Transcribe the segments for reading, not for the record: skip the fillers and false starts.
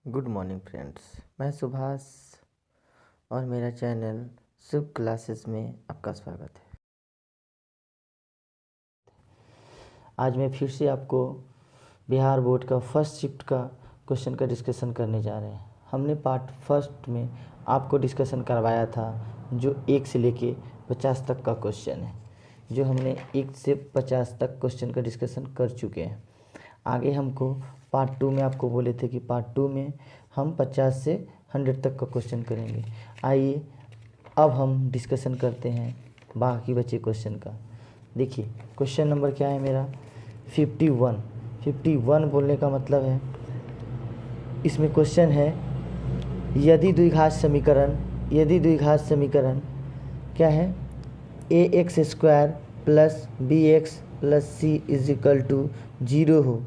Good morning friends, मैं सुभाष और मेरा चैनल शुभ क्लासेस में आपका स्वागत है। आज मैं फिर से आपको बिहार बोर्ड का फर्स्ट शिफ्ट का क्वेश्चन का डिस्कशन करने जा रहे हैं। हमने पार्ट फर्स्ट में आपको डिस्कशन करवाया था जो 1 से लेके 50 तक का क्वेश्चन है, जो हमने 1 से 50 तक क्वेश्चन का डिस्कशन कर चुके हैं। आगे हमको पार्ट 2 में आपको बोले थे कि पार्ट 2 में हम 50 से 100 तक का क्वेश्चन करेंगे। आइए अब हम डिस्कशन करते हैं बाकी बचे क्वेश्चन का। देखिए क्वेश्चन नंबर क्या है मेरा 51 बोलने का मतलब है, इसमें क्वेश्चन है यदि द्विघात समीकरण क्या है ax² plus bx plus c is equal to 0 हो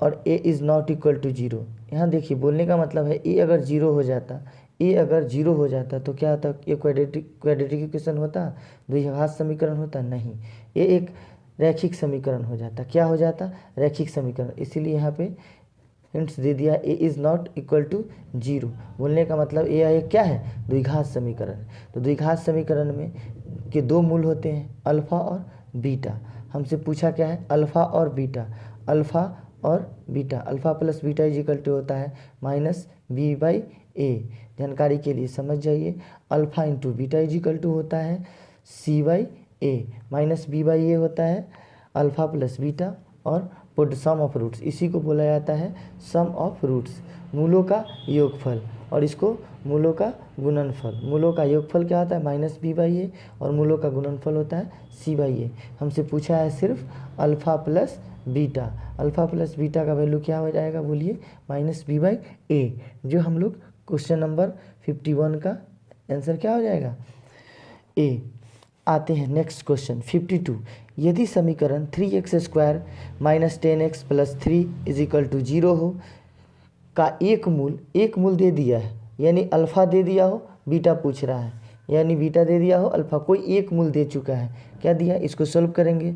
और a is not equal to 0। यहाँ देखिए बोलने का मतलब है a अगर 0 हो जाता तो क्या होता, ये क्वाड्रेटिक इक्वेशन होता, द्विघात समीकरण होता? नहीं, ये एक रैखिक समीकरण हो जाता। क्या हो जाता? रैखिक समीकरण। इसीलिए यहाँ पे हिंट्स दे दिया a is not equal to 0। बोलने का मतलब ये क्या है? द्विघात समीकरण। तो द्विघात समीकरण में के दो मूल होते हैं, अल्फ़ा और बीटा। हमसे पूछा क्या है? अल्फ़ा और beta. Alpha plus beta is equal to होता है -b/a। जानकारी के लिए समझ जाइए, alpha into beta is equal to होता है c/a, -b/a होता है अल्फ़ा प्लस बीटा और पुट सम ऑफ रूट्स, इसी को बोला जाता है सम ऑफ रूट्स, मूलों का योगफल, और इसको मूलों का गुणनफल। मूलों का योगफल क्या होता है? -b/a और मूलों का गुणनफल होता है c/a। हमसे पूछा है सिर्फ अल्फ़ा प्लस बीटा का वैल्यू क्या हो जाएगा? बोलिए -b/a, जो हम लोग क्वेश्चन नंबर 51 का आंसर क्या हो जाएगा? a। आते हैं नेक्स्ट क्वेश्चन 52। यदि समीकरण 3x² - 10x + 3 is equal to 0 हो का एक मूल दे दिया है, यानी अल्फ़ा दे दिया हो, बीटा पूछ रहा है, यानी बीटा दे दिया हो, अल्फ़ा, कोई एक मूल दे चुका है, क्या दिया? इसको सॉल्व करेंगे,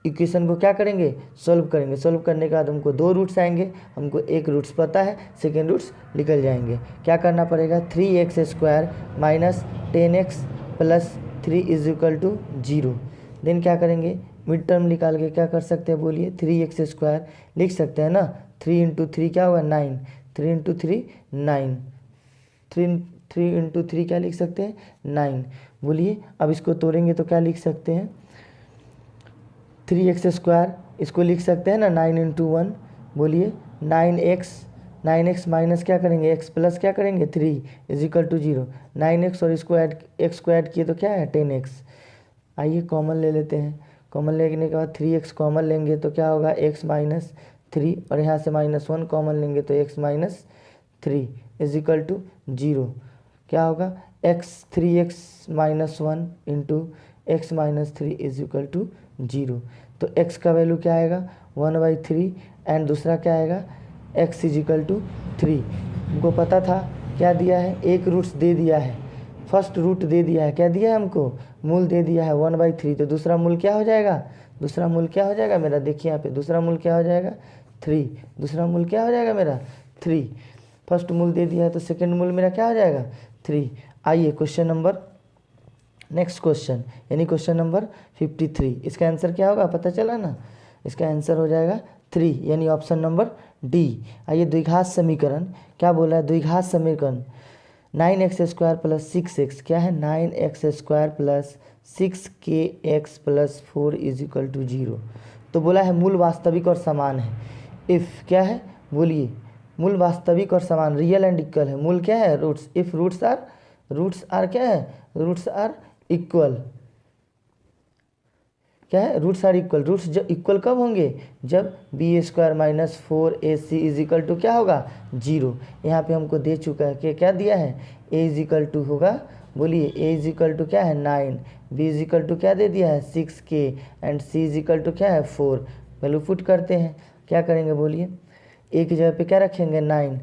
इक्वेशन को क्या करेंगे? सॉल्व करेंगे। सॉल्व करने के बाद हमको 2 रूट्स आएंगे, हमको एक रूट्स पता है, सेकेंड रूट्स निकल जाएंगे। क्या करना पड़ेगा? 3x² - 10x + 3 is equal to 0। Then क्या करेंगे? मिड टर्म निकाल के क्या कर सकते हैं? बोलिए 3x² लिख सकते हैं ना, 3 × 3 क्या होगा? 9, 3 × 3 9, 3 × 3 क्या लिख सकते हैं? 9। बोलिए अब इसको तोड़ेंगे तो क्या लिख सकते हैं? 3x², इसको लिख सकते हैं ना 9 × 1। बोलिए 9x माइनस क्या करेंगे? x प्लस क्या करेंगे? 3 इज इक्वल टू 0। 9x और इसको x को ऐड किए तो क्या है? 10x। आइए कॉमन ले लेते हैं। कॉमन लेने के बाद 3x कॉमन लेंगे तो क्या होगा? x - 3, और यहाँ से -1 कॉमन लेंगे तो x - 3 इज इक्वल टू 0। क्या होगा? 3x - 1 into x - 3 is equal to 0। तो x का वैल्यू क्या आएगा? 1/3, एंड दूसरा क्या आएगा? x is equal to 3। हमको पता था क्या दिया है? एक रूट्स दे दिया है, फर्स्ट रूट दे दिया है, क्या दिया है हमको? मूल दे दिया है 1/3। तो दूसरा मूल क्या हो जाएगा? दूसरा मूल क्या हो जाएगा मेरा? देखिए यहाँ पे दूसरा मूल क्या हो जाएगा? 3। दूसरा मूल क्या हो जाएगा मेरा? 3। फर्स्ट मूल दे दिया है तो सेकेंड मूल मेरा क्या हो जाएगा? 3। आइए क्वेश्चन नंबर, नेक्स्ट क्वेश्चन, यानी क्वेश्चन नंबर 53। इसका आंसर क्या होगा? पता चला ना, इसका आंसर हो जाएगा 3, यानी ऑप्शन नंबर डी। आइए द्विघात समीकरण क्या बोला है? द्विघात समीकरण 9x² + 6x क्या है? 9x² + 6kx + 4 is equal to 0। तो बोला है मूल वास्तविक और समान है। इफ़ क्या है? बोलिए मूल वास्तविक और समान, रियल एंड इक्वल है। मूल क्या है? रूट्स। इफ़ रूट्स आर क्या है? Roots are equal. क्या है? Roots are equal. रूट्स जब इक्वल कब होंगे? जब b² - 4ac is equal to क्या होगा? 0। यहाँ पे हमको दे चुका है कि क्या दिया है? a इज इक्वल टू होगा, बोलिए a इज इक्वल टू क्या है? 9, b इज इक्वल टू क्या दे दिया है? 6k, and c is equal to क्या है? 4। वैल्यू पुट करते हैं, क्या करेंगे? बोलिए a की जगह पे क्या रखेंगे? 9,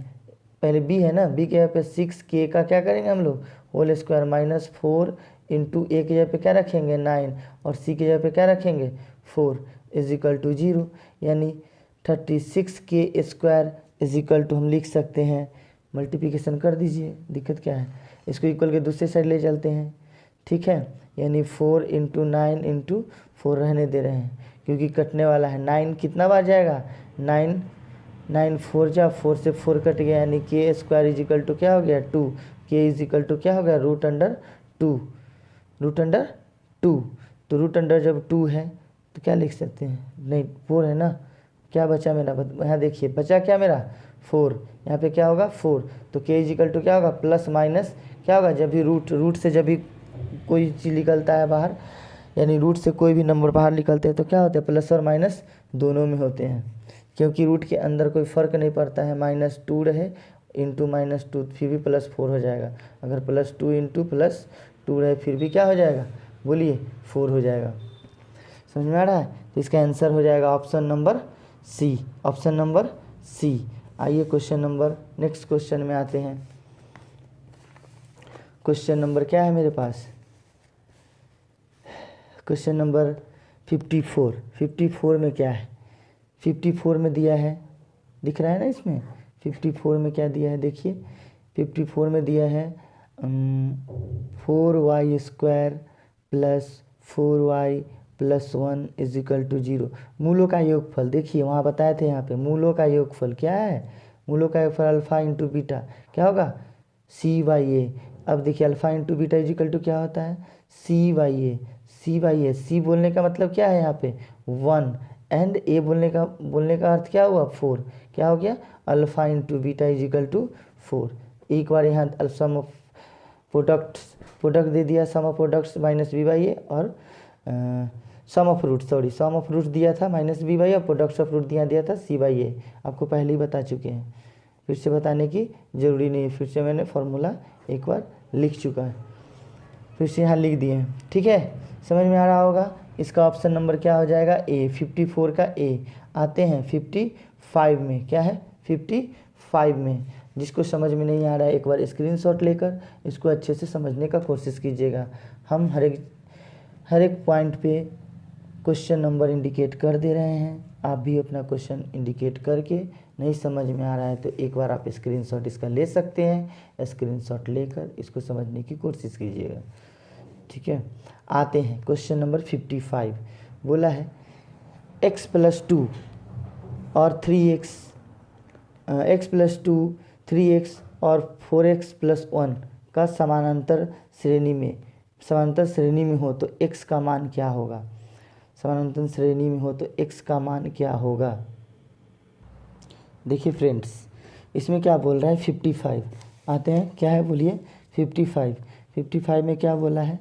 पहले b है ना, b की जगह पे 6k का क्या करेंगे हम लोग? होल स्क्वायर -4 इंटू a की जगह पे क्या रखेंगे? 9, और c की जगह पे क्या रखेंगे? 4 इज इक्वल टू 0, यानी 36k² इज इक्वल टू हम लिख सकते हैं, मल्टीप्लिकेशन कर दीजिए, दिक्कत क्या है, इसको इक्वल के दूसरे साइड ले चलते हैं, ठीक है। यानी 4 इंटू 9 इंटू 4 रहने दे रहे हैं क्योंकि कटने वाला है। 9 कितना बार जाएगा, 9 9 4 जा, 4 से 4 कट गया, यानी के स्क्वायर इज इक्वल टू क्या हो गया 2, के इज इक्वल टू क्या हो गया रूट अंडर 2, रूट अंडर 2। तो रूट अंडर जब 2 है तो क्या लिख सकते हैं, नहीं 4 है ना, क्या बचा मेरा, यहाँ देखिए बचा क्या मेरा 4, यहाँ पे क्या होगा 4, तो के इज इक्वल टू क्या होगा प्लस माइनस क्या होगा, जब भी रूट से जब भी कोई चीज़ निकलता है बाहर, यानी रूट से कोई भी नंबर बाहर निकलते हैं तो क्या होते हैं, प्लस और माइनस दोनों में होते हैं, क्योंकि रूट के अंदर कोई फ़र्क नहीं पड़ता है। -2 रहे इंटू -2 फिर भी +4 हो जाएगा, अगर +2 इंटू +2 रहे फिर भी क्या हो जाएगा, बोलिए 4 हो जाएगा। समझ में आ रहा है, तो इसका आंसर हो जाएगा option number C, option number C. आइए क्वेश्चन नंबर, नेक्स्ट क्वेश्चन में आते हैं। क्वेश्चन नंबर क्या है मेरे पास, क्वेश्चन नंबर 54। 54 में क्या है, 54 में दिया है, दिख रहा है ना इसमें, 54 में क्या दिया है देखिए, 54 में दिया है 4y square plus 4y plus 1 is equal to 0। मूलों का योगफल देखिए, वहाँ बताए थे, यहाँ पे मूलों का योगफल क्या है, मूलों का योगफल अल्फा इंटू बीटा क्या होगा c/a। अब देखिए alpha into beta is equal to क्या होता है c/a, c/a। c बोलने का मतलब क्या है यहाँ पे 1, एंड a बोलने का अर्थ क्या हुआ 4, क्या हो गया alpha into beta is equal to 4। एक बार यहाँ सम ऑफ प्रोडक्ट दे दिया, सम ऑफ प्रोडक्ट्स -b/a और सम ऑफ रूट दिया था -b/a और प्रोडक्ट्स ऑफ रूट दिया था c/a। आपको पहले ही बता चुके हैं, फिर से बताने की ज़रूरी नहीं है, फिर से मैंने फॉर्मूला एक बार लिख चुका है, फिर से यहाँ लिख दिए हैं, ठीक है, समझ में आ रहा होगा। इसका ऑप्शन नंबर क्या हो जाएगा ए, 54 का ए। आते हैं 55 में, क्या है 55 में, जिसको समझ में नहीं आ रहा है एक बार स्क्रीनशॉट लेकर इसको अच्छे से समझने का कोशिश कीजिएगा। हम हर एक पॉइंट पे क्वेश्चन नंबर इंडिकेट कर दे रहे हैं, आप भी अपना क्वेश्चन इंडिकेट करके, नहीं समझ में आ रहा है तो एक बार आप स्क्रीनशॉट इसका ले सकते हैं, स्क्रीनशॉट लेकर इसको समझने की कोशिश कीजिएगा, ठीक है। आते हैं क्वेश्चन नंबर 55। बोला है x + 2 और 3x, x + 2 3x और 4x + 1 का समानांतर श्रेणी में हो तो x का मान क्या होगा, समानांतर श्रेणी में हो तो x का मान क्या होगा। देखिए फ्रेंड्स, इसमें क्या बोल रहा है 55। आते हैं क्या है बोलिए 55 में क्या बोला है,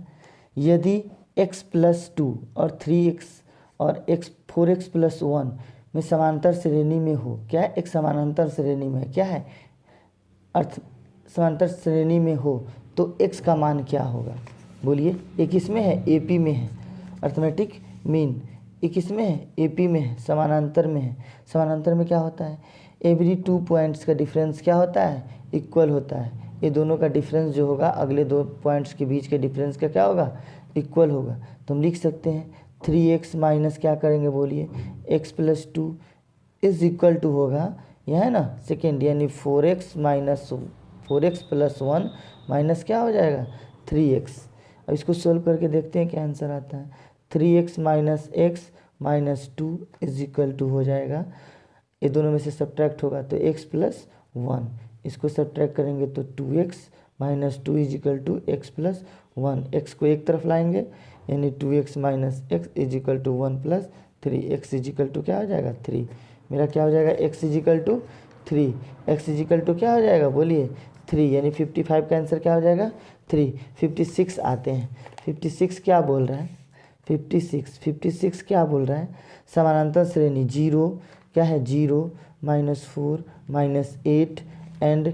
यदि x + 2 और 3x और 4x + 1 में समांतर श्रेणी में हो, क्या है एक समानांतर श्रेणी में है, क्या है अर्थ समांतर श्रेणी में हो तो x का मान क्या होगा, बोलिए। एक इसमें है AP में है अर्थमेटिक मीन, एक इसमें है AP में है समानांतर में है। समानांतर में क्या होता है, एवरी 2 पॉइंट्स का डिफरेंस क्या होता है इक्वल होता है, ये दोनों का डिफरेंस जो होगा अगले 2 पॉइंट्स के बीच के डिफरेंस का क्या होगा इक्वल होगा। तो हम लिख सकते हैं 3x माइनस क्या करेंगे बोलिए x + 2 इज इक्वल टू होगा, यह है ना सेकेंड, यानी 4x + 1 माइनस क्या हो जाएगा 3x। अब इसको सोल्व करके देखते हैं क्या आंसर आता है, 3x - x - 2 is equal to हो जाएगा, ये दोनों में से सब्ट्रैक्ट होगा तो x + 1, इसको सब्ट्रैक्ट करेंगे तो 2x - 2 is equal to x + 1, x को एक तरफ लाएंगे यानी 2x - x is equal to 1 + 3, x is equal to क्या हो जाएगा 3, मेरा क्या हो जाएगा x is equal to 3, x is equal to क्या हो जाएगा बोलिए 3, यानी 55 का आंसर क्या हो जाएगा 3। 56 आते हैं, 56 क्या बोल रहा है 56 क्या बोल रहा है, समानांतर श्रेणी 0 क्या है 0 -4 -8 एंड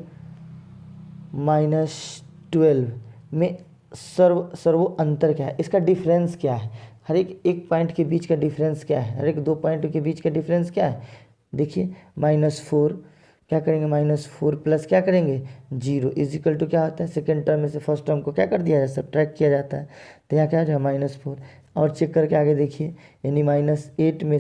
-12 में सर्वो अंतर क्या है, इसका डिफरेंस क्या है, हर एक पॉइंट के बीच का डिफरेंस क्या है, हर एक 2 पॉइंट के बीच का डिफरेंस क्या है। देखिए -4 क्या करेंगे -4 प्लस क्या करेंगे 0 इज इक्वल टू क्या होता है, सेकेंड टर्म में से फर्स्ट टर्म को क्या कर दिया जाए सब्ट्रैक्ट किया जाता है, तो यहाँ क्या हो जाएगा -4 और चेक करके आगे देखिए, यानी -8 में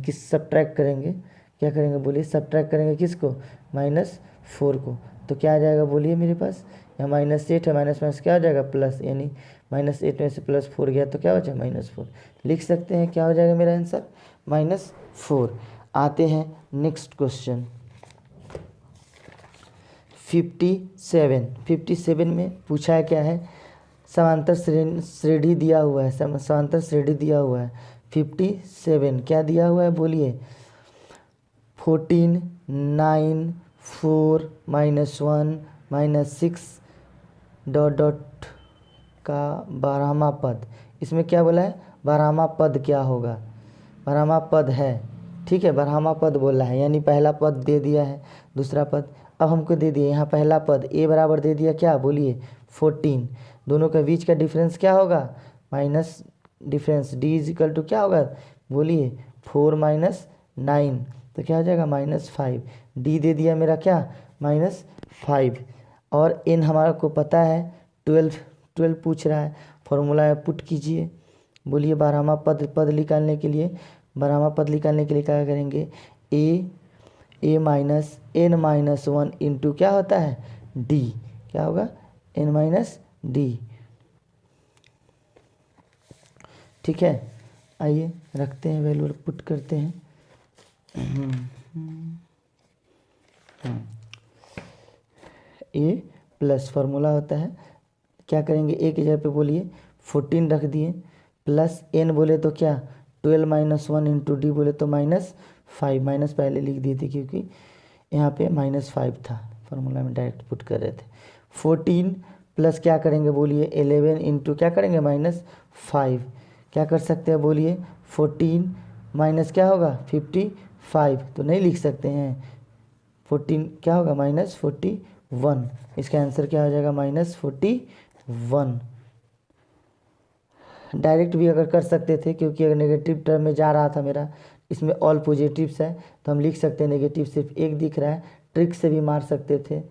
किस सब्ट्रैक्ट करेंगे क्या करेंगे बोलिए, सब्ट्रैक्ट करेंगे किसको, -4 को। तो क्या आ जाएगा बोलिए मेरे पास, यहाँ -8 है, माइनस माइनस क्या हो जाएगा प्लस, यानी -8 में से +4 गया तो क्या हो जाएगा -4। लिख सकते हैं क्या हो जाएगा मेरा आंसर, -4। आते हैं नेक्स्ट क्वेश्चन 57 में पूछा है क्या है, समांतर श्रेणी दिया हुआ है, समांतर श्रेणी दिया हुआ है 57 क्या दिया हुआ है बोलिए, 14 9 4 -1 -6 डॉट डॉट का 12वां पद। इसमें क्या बोला है, 12वां पद क्या होगा, 12वां पद है, ठीक है, 12वां पद बोला है, यानी पहला पद दे दिया है, दूसरा पद अब हमको दे दिया, यहाँ पहला पद a बराबर दे दिया क्या बोलिए 14, दोनों के बीच का डिफरेंस क्या होगा, minus difference d equal to क्या होगा बोलिए 4 -9, तो क्या हो जाएगा -5, d दे दिया मेरा क्या -5, और n हमारा को पता है 12 पूछ रहा है, फॉर्मूला पुट कीजिए, बोलिए 12वां पद निकालने के लिए, 12वां पद निकालने के लिए क्या करेंगे, a माइनस n-1 इंटू क्या होता है d, क्या होगा n-d, ठीक है। आइए रखते हैं वैल्यू पुट करते हैं, a प्लस फार्मूला होता है, क्या करेंगे a की जगह पे बोलिए 14 रख दिए, प्लस n बोले तो क्या 12 -1 इंटू डी बोले तो -5, माइनस पहले लिख दिए थे क्योंकि यहाँ पे -5 था, फार्मूला में डायरेक्ट पुट कर रहे थे। 14 प्लस क्या करेंगे बोलिए 11 इंटू क्या करेंगे -5, क्या कर सकते हैं बोलिए 14 माइनस क्या होगा 55, तो नहीं लिख सकते हैं, 14 क्या होगा -41, इसका आंसर क्या हो जाएगा -41। डायरेक्ट भी अगर कर सकते थे, क्योंकि अगर नेगेटिव टर्म में जा रहा था मेरा, इसमें ऑल पॉजिटिव्स है तो हम लिख सकते हैं नेगेटिव सिर्फ एक दिख रहा है, ट्रिक से भी मार सकते थे,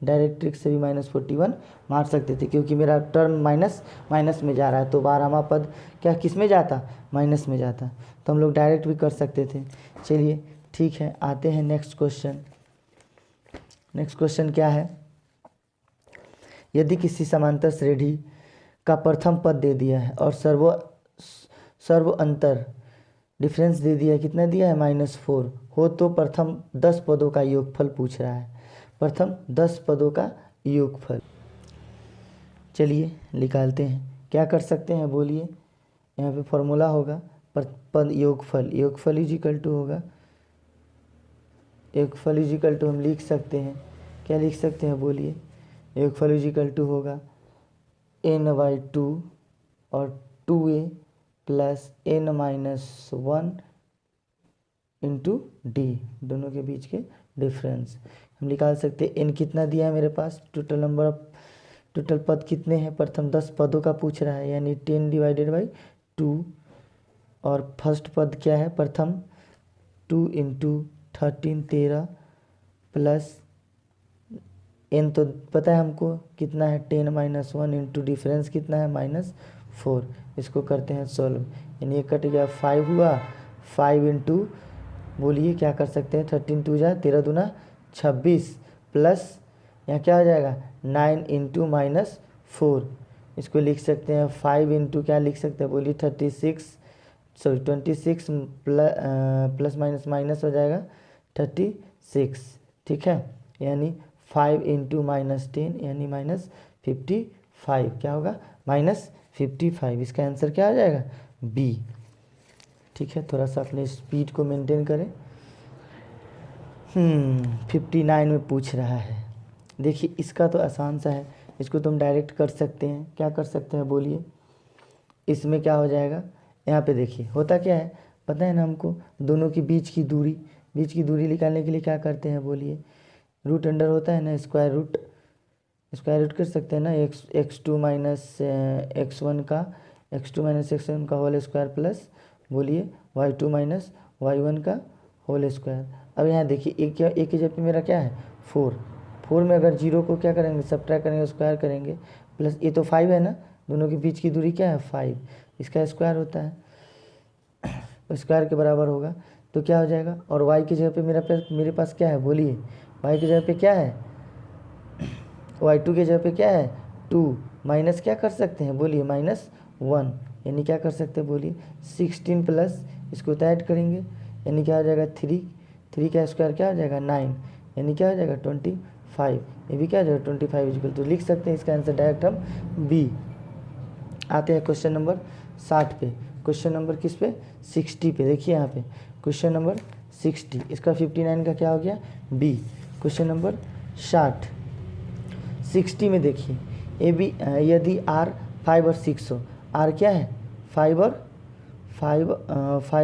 डायरेक्ट ट्रिक से भी -41 मार सकते थे, क्योंकि मेरा टर्म माइनस में जा रहा है, तो 12वां पद क्या किस में जाता, माइनस में जाता, तो हम लोग डायरेक्ट भी कर सकते थे। चलिए ठीक है, आते हैं नेक्स्ट क्वेश्चन। नेक्स्ट क्वेश्चन क्या है, यदि किसी समांतर श्रेणी का प्रथम पद दे दिया है और सर्व अंतर डिफरेंस दे दिया है, कितना दिया है -4 हो, तो प्रथम 10 पदों का योगफल पूछ रहा है, प्रथम 10 पदों का योगफल। चलिए निकालते हैं, क्या कर सकते हैं बोलिए, यहाँ पे फॉर्मूला होगा पद योगफल इजिकल टू होगा, योगफल इजिकल टू हम लिख सकते हैं, क्या लिख सकते हैं बोलिए, योगफल इजिकल टू होगा n/2 और 2a plus n-1 into D, दोनों के बीच के डिफरेंस हम निकाल सकते हैं। n कितना दिया है मेरे पास, टोटल पद कितने हैं, प्रथम 10 पदों का पूछ रहा है, यानी 10/2, और फर्स्ट पद क्या है प्रथम 2 इंटू 13 13 प्लस n तो पता है हमको कितना है 10-1 इंटू डिफरेंस कितना है -4, इसको करते हैं सॉल्व, यानी ये कट गया 5 हुआ, 5 इंटू बोलिए क्या कर सकते हैं 13 2 जा 13 दूना 26 प्लस यहाँ क्या हो जाएगा 9 इंटू -4, इसको लिख सकते हैं 5 इंटू क्या लिख सकते हैं बोलिए 26 प्लस माइनस हो जाएगा 36, ठीक है, यानी 5 इंटू -10 यानी -55, क्या होगा -55, इसका आंसर क्या आ जाएगा बी। ठीक है, थोड़ा सा अपने स्पीड को मेंटेन करें। 59 में पूछ रहा है, देखिए इसका तो आसान सा है, इसको तुम डायरेक्ट कर सकते हैं, क्या कर सकते हैं बोलिए, इसमें क्या हो जाएगा, यहाँ पे देखिए होता क्या है पता है ना हमको, दोनों की बीच की दूरी निकालने के लिए क्या करते हैं बोलिए, रूट अंडर होता है ना, स्क्वायर रूट कर सकते हैं ना, x2 माइनस x1 का होल स्क्वायर प्लस बोलिए y2 माइनस y1 का होल स्क्वायर। अब यहाँ देखिए एक की जगह पे मेरा क्या है 4 में अगर 0 को क्या करेंगे सब्ट्रैक्ट करेंगे, स्क्वायर करेंगे, प्लस ये तो 5 है ना, दोनों के बीच की दूरी क्या है 5, इसका स्क्वायर होता है, स्क्वायर के बराबर होगा, तो क्या हो जाएगा, और y की जगह पे मेरे पास क्या है बोलिए, y की जगह पे क्या है, y2 की जगह पे क्या है 2, माइनस क्या कर सकते हैं बोलिए, -1, यानी क्या कर सकते हैं बोलिए 16 प्लस इसको तो ऐड करेंगे, यानी क्या हो जाएगा 3 का स्क्वायर क्या हो जाएगा 9, यानी क्या हो जाएगा 25, ये भी क्या हो जाएगा 25 इक्वल, तो लिख सकते हैं इसका आंसर डायरेक्ट हम बी। आते हैं क्वेश्चन नंबर 60 पे, क्वेश्चन नंबर किस पे 60 पे, देखिए यहाँ पे क्वेश्चन नंबर 60, इसका 59 का क्या हो गया बी। क्वेश्चन नंबर 60 में देखिए ए बी, यदि r 5 और 6 हो, r क्या है 5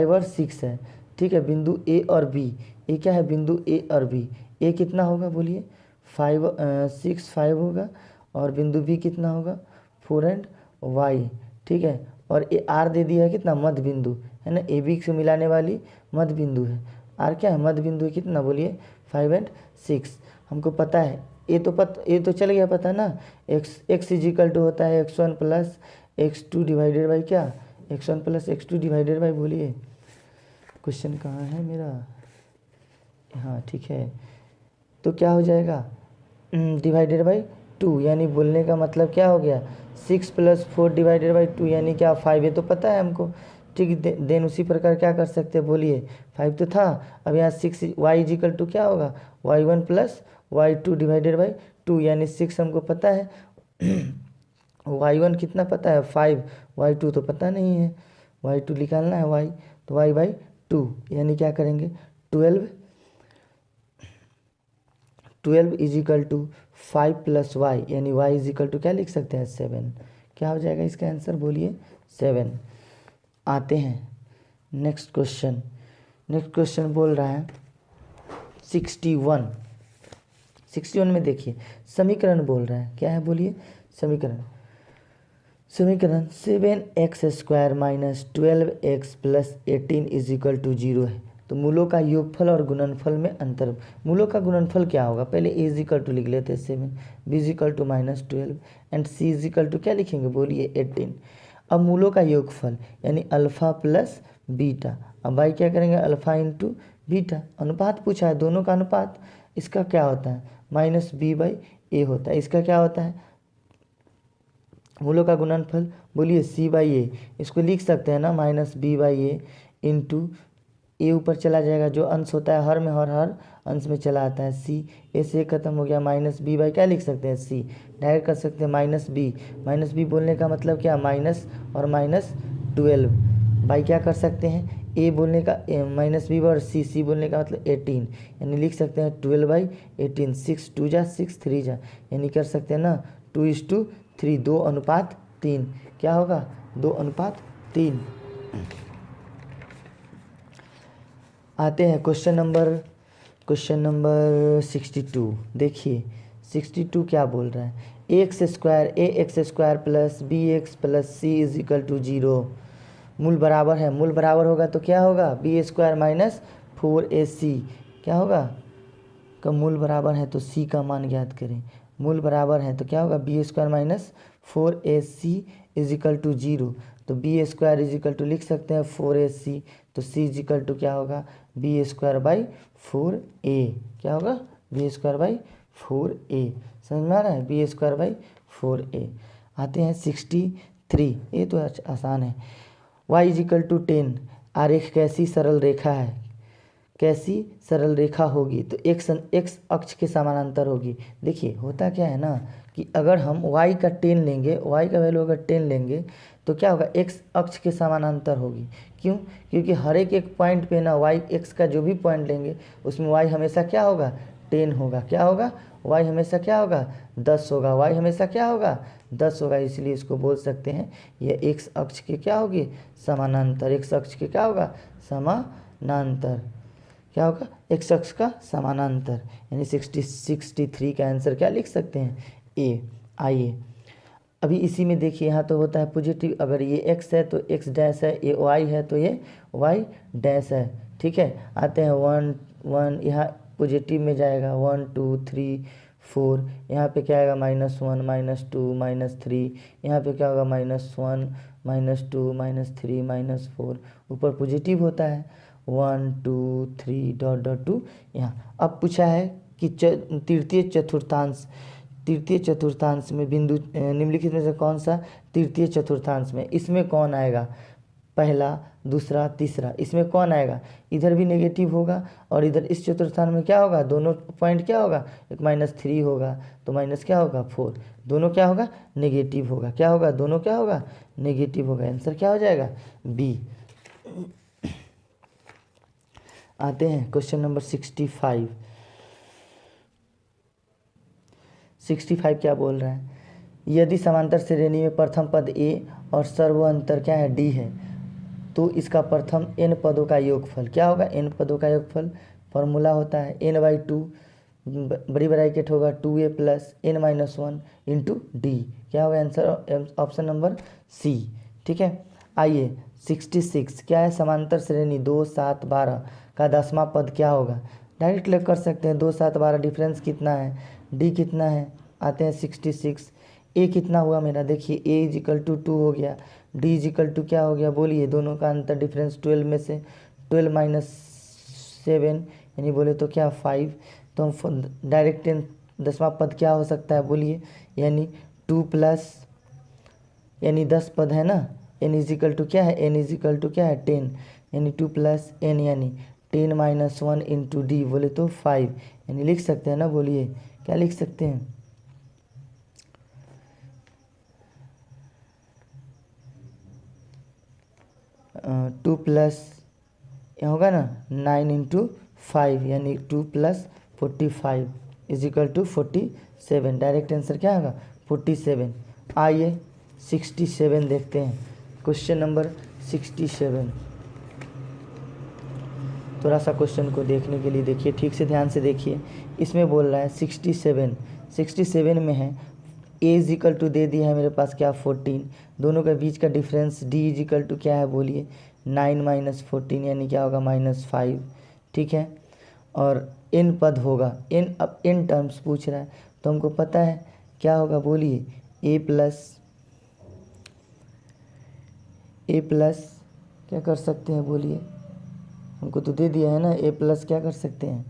और 6 है, ठीक है, बिंदु ए और बी, ए क्या है बिंदु ए और बी, ए कितना होगा बोलिए 5 होगा, और बिंदु बी कितना होगा 4 एंड वाई, ठीक है, और ए आर दे दिया है कितना मध्य बिंदु है ना, ए बी से मिलाने वाली मध्य बिंदु है, आर क्या है मध्य बिंदु है कितना बोलिए 5 एंड 6, हमको पता है ये तो चल गया पता ना, एक्स इजिकल टू होता है x1 plus x2 divided by क्या, x1 plus x2 divided by, बोलिए क्वेश्चन कहाँ है मेरा, हाँ ठीक है, तो क्या हो जाएगा डिवाइडेड बाई 2, यानी बोलने का मतलब क्या हो गया 6 + 4 डिवाइडेड बाई 2, यानी क्या 5, ये तो पता है हमको, ठीक, देन उसी प्रकार क्या कर सकते हैं बोलिए 5 तो था, अब यहाँ 6 y इजिकल टू क्या होगा y1 plus y2 divided by 2, यानी 6 हमको पता है y1 कितना पता है 5, y2 तो पता नहीं है, y2 निकालना है y, तो y बाई 2, यानी क्या करेंगे 12 इजिकल टू 5 + y, यानी y इजिकल टू क्या लिख सकते हैं 7, क्या हो जाएगा इसका आंसर बोलिए 7। आते हैं नेक्स्ट क्वेश्चन बोल रहा है 61 में देखिए समीकरण बोल रहा है, क्या है बोलिए समीकरण 7x² - 12x + 18 = 0 है, तो मूलों का योगफल और गुणनफल में अंतर, मूलों का गुणनफल क्या होगा, पहले a इजिकल टू लिख लेते हैं 7, b equal to -12 and c equal to क्या लिखेंगे बोलिए 18। अब मूलों का योगफल यानी अल्फ़ा प्लस बीटा, अब भाई क्या करेंगे अल्फ़ा इंटू बीटा, अनुपात पूछा है दोनों का अनुपात, इसका क्या होता है -b/a होता है, इसका क्या होता है मूलों का गुणनफल बोलिए c/a, इसको लिख सकते हैं ना -b/a इंटू ए ऊपर चला जाएगा, जो अंश होता है हर में हर अंश में चला आता है सी, ए से खत्म हो गया -b/ क्या लिख सकते हैं सी, डायरेक्ट कर सकते हैं -b बोलने का मतलब क्या माइनस और -12 बाई क्या कर सकते हैं ए बोलने का -b और सी बोलने का मतलब 18, यानी लिख सकते हैं 12/18, 6 2 जा 6 3 जा, यानी कर सकते हैं ना 2:3, 2:3, क्या होगा 2:3। आते हैं क्वेश्चन नंबर 62, देखिए 62 क्या बोल रहा है ax² + bx + c = 0, मूल बराबर होगा तो क्या होगा b² - 4ac, क्या होगा का मूल बराबर है तो c का मान ज्ञात करें, मूल बराबर है तो क्या होगा b² - 4ac = 0, तो b² = लिख सकते हैं 4ac, तो c = क्या होगा b² / 4a, क्या होगा b² / 4a, समझ में आ रहा है b² / 4a। आते हैं 63, ये तो आसान है, y = 10, आरेख कैसी सरल रेखा होगी, तो x अक्ष के समानांतर होगी। देखिए होता क्या है ना कि अगर हम y का 10 लेंगे, y का वैल्यू अगर 10 लेंगे तो क्या होगा x अक्ष के समानांतर होगी, क्यों, क्योंकि हर एक पॉइंट पे ना y x का जो भी पॉइंट लेंगे उसमें y हमेशा क्या होगा 10 होगा, क्या होगा y हमेशा क्या होगा 10 होगा, y हमेशा क्या होगा 10 होगा, इसलिए इसको बोल सकते हैं यह x अक्ष के क्या होगी समानांतर, x अक्ष के क्या होगा समानांतर, क्या होगा x अक्ष का समानांतर, यानी 63 का आंसर क्या लिख सकते हैं a। आइए अभी इसी में देखिए यहाँ तो होता है पॉजिटिव, अगर ये x है तो x डैश है, ये y है तो ये y डैश है, ठीक है। आते हैं 1 यहाँ पॉजिटिव में जाएगा 1 2 3 4, यहाँ पे क्या आएगा -1 -2 -3, यहाँ पे क्या होगा -1 -2 -3 -4, ऊपर पॉजिटिव होता है 1 2 3 डॉट डॉट 2 यहाँ। अब पूछा है कि तृतीय चतुर्थांश में बिंदु निम्नलिखित में से कौन सा तृतीय चतुर्थांश में, इसमें कौन आएगा, पहला दूसरा तीसरा, इसमें कौन आएगा। इधर भी नेगेटिव होगा और इधर इस चतुर्थांश में क्या होगा, दोनों पॉइंट क्या होगा, एक -3 होगा तो माइनस क्या होगा 4, दोनों क्या होगा नेगेटिव होगा, क्या होगा दोनों क्या होगा नेगेटिव होगा। आंसर क्या हो जाएगा बी। आते हैं क्वेश्चन नंबर 65। 65 क्या बोल रहा है, यदि समांतर श्रेणी में प्रथम पद a और सर्वांतर क्या है d है तो इसका प्रथम n पदों का योगफल क्या होगा, n पदों का योगफल फॉर्मूला होता है n/2 बड़ी ब्रैकेट होगा 2a plus n-1 into D, क्या होगा आंसर ऑप्शन नंबर सी। ठीक है, आइए 66 क्या है, समांतर श्रेणी 2 7 12 का 10वां पद क्या होगा, डायरेक्ट लग कर सकते हैं। 2 7 12 डिफरेंस कितना है, डी कितना है। आते हैं 66, ए कितना हुआ मेरा, देखिए ए इजिकल टू 2 हो गया, डी इजिकल टू क्या हो गया बोलिए, दोनों का अंतर डिफरेंस 12 में से 12 माइनस 7 यानी बोले तो क्या 5, तो हम डायरेक्ट 10वां पद क्या हो सकता है बोलिए, यानी 2 प्लस यानी 10 पद है ना, n इजिकल टू क्या है, n इजिकल टू क्या है 10 यानी 2 प्लस n यानी 10-1 इंटू डी बोले तो 5 यानी लिख सकते हैं ना, बोलिए क्या लिख सकते हैं 2 प्लस यहाँ होगा ना 9 इंटू 5 यानी 2 plus 45 equal to 47, direct answer क्या होगा 47। आइए 67 देखते हैं, क्वेश्चन नंबर 67। थोड़ा सा क्वेश्चन को देखने के लिए देखिए, ठीक से ध्यान से देखिए। इसमें बोल रहा है 67 में है ए इजिकल टू दे दिया है मेरे पास क्या 14, दोनों के बीच का डिफरेंस डी इजिकल टू क्या है बोलिए 9 माइनस 14 यानी क्या होगा -5। ठीक है, और n पद होगा, n अब n टर्म्स पूछ रहा है तो हमको पता है क्या होगा बोलिए a प्लस क्या कर सकते हैं बोलिए, हमको तो दे दिया है ना a प्लस क्या कर सकते हैं,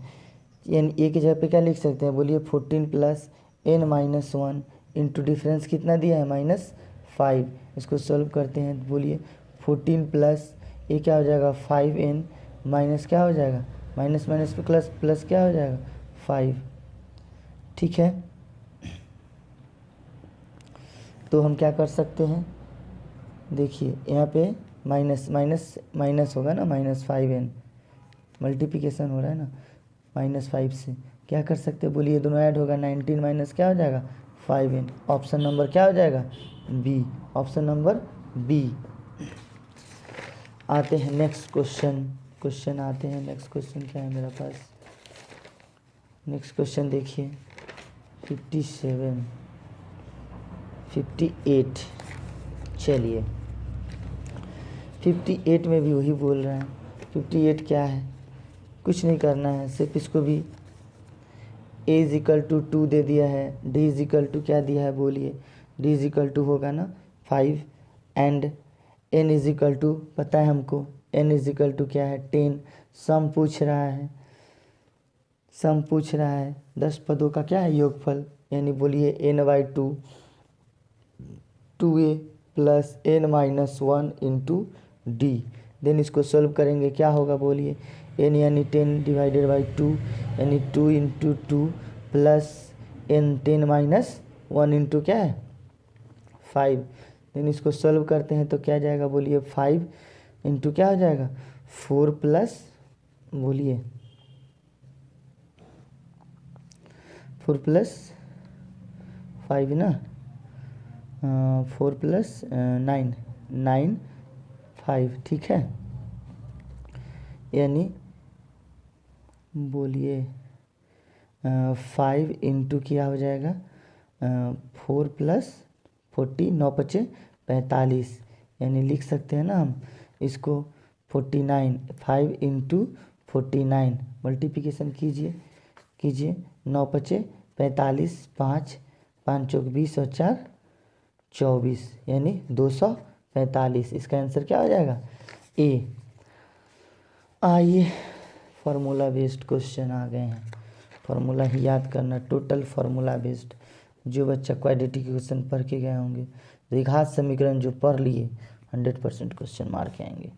यानी a की जगह पे क्या लिख सकते हैं बोलिए 14 प्लस n-1 इंटू डिफरेंस कितना दिया है -5। इसको सॉल्व करते हैं बोलिए 14 प्लस ये क्या हो जाएगा 5n माइनस क्या हो जाएगा माइनस माइनस पे प्लस प्लस क्या हो जाएगा 5। ठीक है, तो हम क्या कर सकते हैं, देखिए यहाँ पे माइनस माइनस माइनस होगा ना -5n, मल्टीप्लिकेशन हो रहा है ना -5 से, क्या कर सकते हैं बोलिए दोनों ऐड होगा 19 माइनस क्या हो जाएगा 5n। ऑप्शन नंबर क्या हो जाएगा बी, ऑप्शन नंबर बी। आते हैं नेक्स्ट क्वेश्चन आते हैं नेक्स्ट क्वेश्चन क्या है मेरे पास, नेक्स्ट क्वेश्चन देखिए 58। चलिए 58 में भी वही बोल रहे हैं। 58 क्या है, कुछ नहीं करना है, सिर्फ इसको भी a इजिकल टू 2 दे दिया है, d इजिकल टू क्या दिया है बोलिए, d इजिकल टू होगा ना 5 एंड n इजिकल टू पता है हमको, n इजिकल टू क्या है 10। सम पूछ रहा है 10 पदों का क्या है योगफल, यानी बोलिए n/2 2a plus n-1 into d. Then इसको सॉल्व करेंगे क्या होगा बोलिए, n यानी 10 डिवाइडेड बाई 2 यानी 2 इंटू 2 प्लस n 10-1 इंटू क्या है 5। देन इसको सॉल्व करते हैं तो क्या जाएगा बोलिए 5 इंटू क्या हो जाएगा 4 प्लस बोलिए 4 प्लस 5 ना 4 प्लस 9 5। ठीक है, यानी बोलिए 5 इंटू क्या हो जाएगा 4 प्लस 40 9 × 5 = 45 यानी लिख सकते हैं ना हम इसको 49। 5 इंटू 49 मल्टीप्लिकेशन कीजिए 9 × 5 = 45, 5 5 चौक 20 और 4 24 यानी 245। इसका आंसर क्या हो जाएगा ए। आइए फार्मूला बेस्ड क्वेश्चन आ गए हैं। फार्मूला ही याद करना, टोटल फार्मूला बेस्ड। जो बच्चा क्वाड्रेटिक क्वेश्चन पढ़ के गए होंगे, द्विघात समीकरण जो पढ़ लिए 100% क्वेश्चन मार के आएंगे।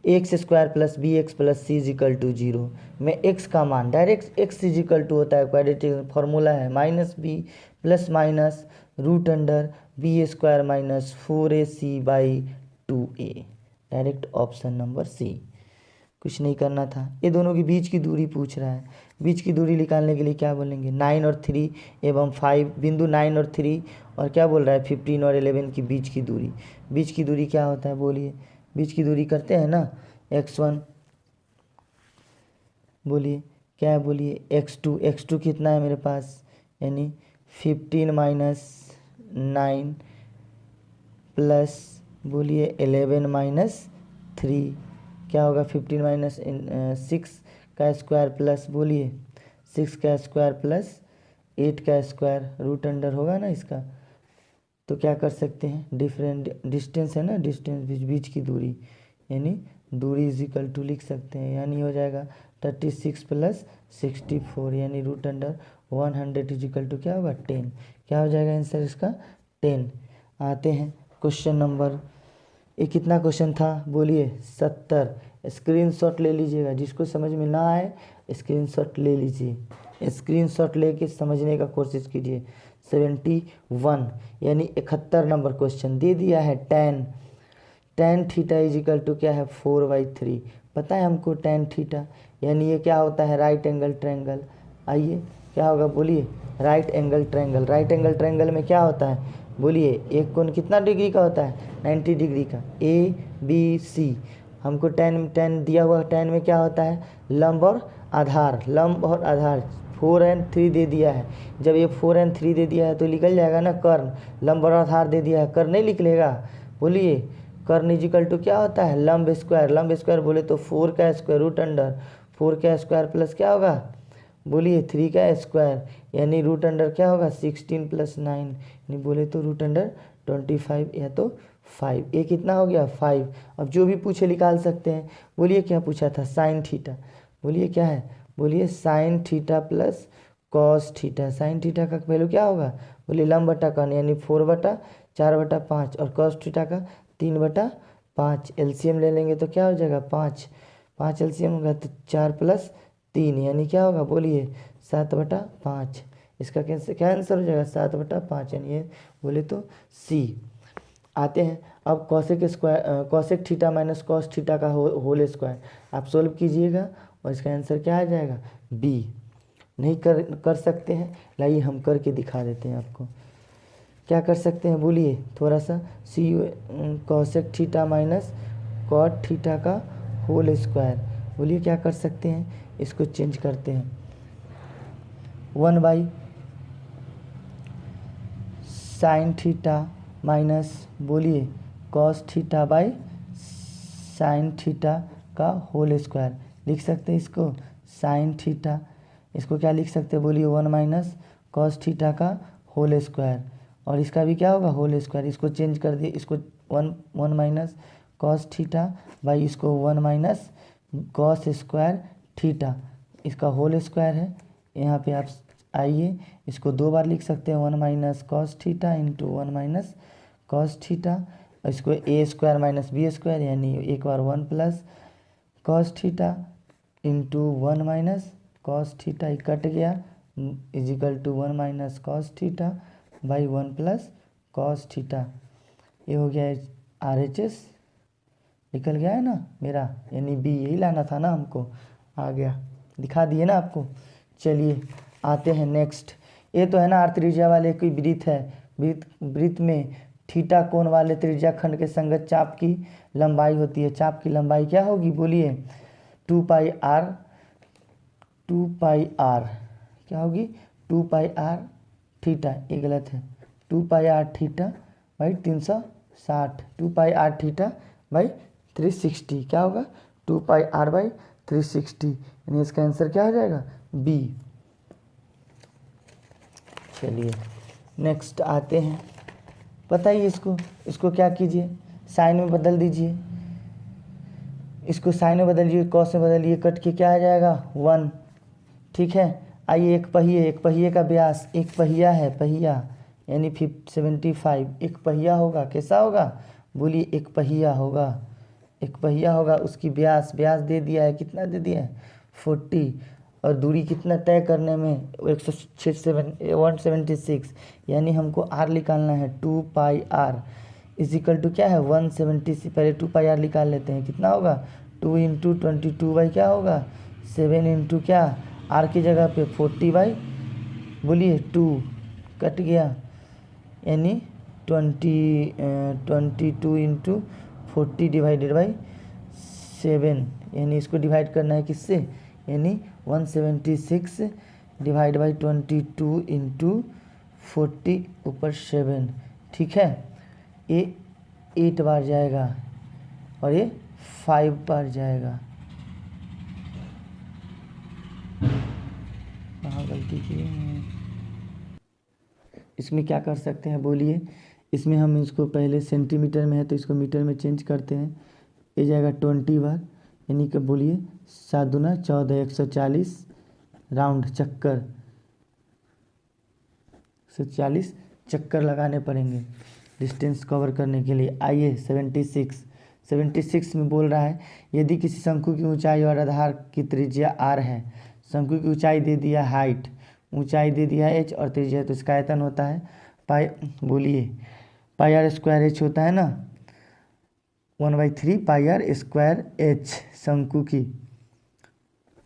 X square plus b x plus c equal to 0 में एक्स का मान डायरेक्ट एक्स इजिकल टू होता है, क्वाड्रेटिक फार्मूला है minus b plus minus root under b square minus 4ac by 2a। Direct option number C. कुछ नहीं करना था। ये दोनों के बीच की दूरी पूछ रहा है। बीच की दूरी निकालने के लिए क्या बोलेंगे, 9 और 3 एवं 5, बिंदु 9 और 3 और क्या बोल रहा है 15 और 11 की बीच की दूरी। बीच की दूरी क्या होता है बोलिए, बीच की दूरी करते हैं ना x1, बोलिए क्या है, बोलिए x2 कितना है मेरे पास, यानी 15 माइनस 9 प्लस बोलिए 11 माइनस 3 क्या होगा, 15 माइनस 6 का स्क्वायर प्लस बोलिए 6 का स्क्वायर प्लस 8 का स्क्वायर रूट अंडर होगा ना इसका। तो क्या कर सकते हैं, डिफरेंट डिस्टेंस है ना, डिस्टेंस बीच की दूरी, यानी दूरी इज इक्वल टू लिख सकते हैं, यानी हो जाएगा 36 प्लस 64 यानी root under 100 is equal to क्या होगा 10। क्या हो जाएगा आंसर इसका 10। आते हैं क्वेश्चन नंबर, ये कितना क्वेश्चन था बोलिए 70। स्क्रीनशॉट ले लीजिएगा, जिसको समझ में ना आए स्क्रीनशॉट ले लीजिए, स्क्रीनशॉट लेके समझने का कोशिश कीजिए। 71 यानी 71 नंबर क्वेश्चन दे दिया है। tan थीटा इजिकल टू क्या है 4/3। पता है हमको tan थीटा, यानी ये क्या होता है राइट एंगल ट्रायंगल। आइए क्या होगा बोलिए right angle triangle. Right angle triangle में क्या होता है बोलिए, एक कोण कितना डिग्री का होता है 90 डिग्री का, ABC। हमको tan दिया हुआ, tan में क्या होता है लंब और आधार, लंब और आधार 4 और 3 दे दिया है। जब ये 4 और 3 दे दिया है तो निकल जाएगा ना कर्ण, लंब और आधार दे दिया है, कर्ण नहीं निकलेगा। बोलिए कर्ण इजिकल टू क्या होता है लंब स्क्वायर। लंब स्क्वायर बोले तो 4 का स्क्वायर रूट अंडर 4 का स्क्वायर प्लस क्या होगा बोलिए 3 का स्क्वायर, यानी रूट अंडर क्या होगा 16 प्लस 9, यानी बोले तो रूट अंडर 25 या तो 5। ये कितना हो गया 5। अब जो भी पूछे निकाल सकते हैं। बोलिए क्या पूछा था साइन थीटा, बोलिए क्या है बोलिए sine theta plus cos theta. Sine theta का वैल्यू क्या होगा बोलिए लंब बटा कर्ण, यानी 4/4/5 और कॉस थीटा का 3/5। एलसीएम ले लेंगे तो क्या हो जाएगा 5 एलसीएम होगा तो 4 प्लस 3 यानी क्या होगा बोलिए 7/5। इसका क्या आंसर हो जाएगा 7/5, यानी ये बोले तो सी। आते हैं अब cosec theta minus cos theta का होल स्क्वायर आप सोल्व कीजिएगा और इसका आंसर क्या आ जाएगा बी। नहीं कर सकते हैं, लाइए हम करके दिखा देते हैं आपको। क्या कर सकते हैं बोलिए थोड़ा सा, see cosec theta minus cot theta का होल स्क्वायर। बोलिए क्या कर सकते हैं, इसको चेंज करते हैं 1 साइन थीटा माइनस बोलिए cos theta by sine theta का होल स्क्वायर लिख सकते हैं इसको साइन थीटा। इसको क्या लिख सकते हैं बोलिए 1 माइनस कॉस थीटा का होल स्क्वायर, और इसका भी क्या होगा होल स्क्वायर। इसको चेंज कर दिए, इसको 1 माइनस कॉस थीटा बाई इसको 1 माइनस कॉस स्क्वायर थीटा, इसका होल स्क्वायर है। यहाँ पे आप आइए इसको 2 बार लिख सकते हैं 1 minus cos theta into 1 minus cos theta, इसको A square minus B square, यानी एक बार 1 plus cos theta into 1 minus cos theta, cut गया equal to 1 minus cos theta by 1 plus cos theta. ये हो गया RHS निकल गया है ना मेरा, यानी बी यही लाना था ना हमको, आ गया दिखा दिए ना आपको। चलिए आते हैं नेक्स्ट। ये तो है ना आर त्रिज्या वाले कोई वृत्त है, वृत्त में थीटा कोण वाले त्रिज्या खंड के संगत चाप की लंबाई होती है। चाप की लंबाई क्या होगी बोलिए 2 पाई आर क्या होगी 2 पाई आर थीटा, ये गलत है 2 pi r theta by 360, 2 pi r theta by 360 क्या होगा 2 पाई आर बाई 360, यानी इसका आंसर क्या हो जाएगा बी। चलिए नेक्स्ट आते हैं, पता ही इसको क्या कीजिए साइन में बदल दीजिए। इसको साइन में बदलिए, कॉस में बदलिए, कट के क्या आ जाएगा 1। ठीक है। आइए एक पहिए का व्यास, एक पहिया है, पहिया यानी 75, एक पहिया होगा, कैसा होगा बोलिए, एक पहिया होगा, उसकी व्यास दे दिया है, कितना दे दिया है 40, और दूरी कितना तय करने में 176, यानी हमको r निकालना है 2 पाई r इजिकल टू क्या है 176। पहले 2 पाई r निकाल लेते हैं, कितना होगा 2 इंटू 22 बाई क्या होगा 7 इंटू क्या r की जगह पे 40 बाई बोलिए 2 कट गया, यानी 22 इंटू 40 डिवाइडेड बाई 7, यानी इसको डिवाइड करना है किससे, यानी 176 डिवाइड बाई 22 इंटू 40 ऊपर 7। ठीक है। ये 8 बार जाएगा और ये 5 बार जाएगा। कहाँ गलती की है? इसमें क्या कर सकते हैं बोलिए, इसमें हम इसको पहले सेंटीमीटर में है तो इसको मीटर में चेंज करते हैं, ये जाएगा 20 बार, यानी कि बोलिए 7 दूना 14, 140 राउंड चक्कर, 140 चक्कर लगाने पड़ेंगे डिस्टेंस कवर करने के लिए। आइए 76 में बोल रहा है, यदि किसी शंकु की ऊंचाई और आधार की त्रिज्या r है, शंकु की ऊंचाई दे दिया हाइट, ऊंचाई दे दिया h और त्रिज्या, तो इसका आयतन होता है पाई, बोलिए पाई r स्क्वायर h होता है ना, 1/3 पाई r स्क्वायर h शंकु की,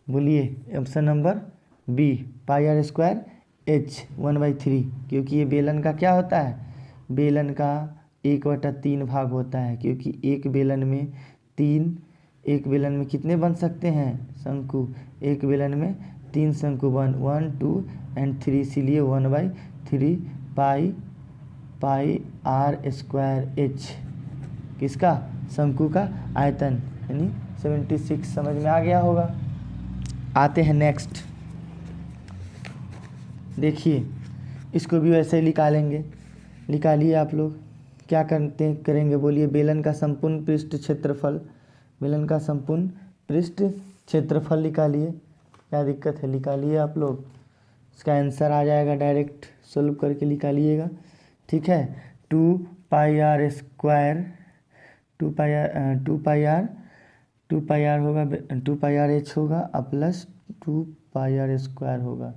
बोलिए ऑप्शन नंबर बी पाई r स्क्वायर h 1/3, क्योंकि ये बेलन का क्या होता है, बेलन का 1/3 भाग होता है, क्योंकि एक बेलन में कितने बन सकते हैं शंकु, एक बेलन में 3 शंकु 1, 2 एंड 3, इसीलिए 1/3 पाई r स्क्वायर h किसका, शंकु का आयतन, यानी 76 समझ में आ गया होगा। आते हैं नेक्स्ट, देखिए इसको भी वैसे ही निकालेंगे, निकालिए आप लोग, क्या करेंगे बोलिए, बेलन का संपूर्ण पृष्ठ क्षेत्रफल, बेलन का संपूर्ण पृष्ठ क्षेत्रफल निकालिए, क्या दिक्कत है, निकालिए आप लोग, इसका आंसर आ जाएगा, डायरेक्ट सोल्व करके निकालिएगा। ठीक है। 2 पाई r स्क्वायर 2 पाई r होगा, 2 पाई r h होगा और प्लस 2 पाई r स्क्वायर होगा।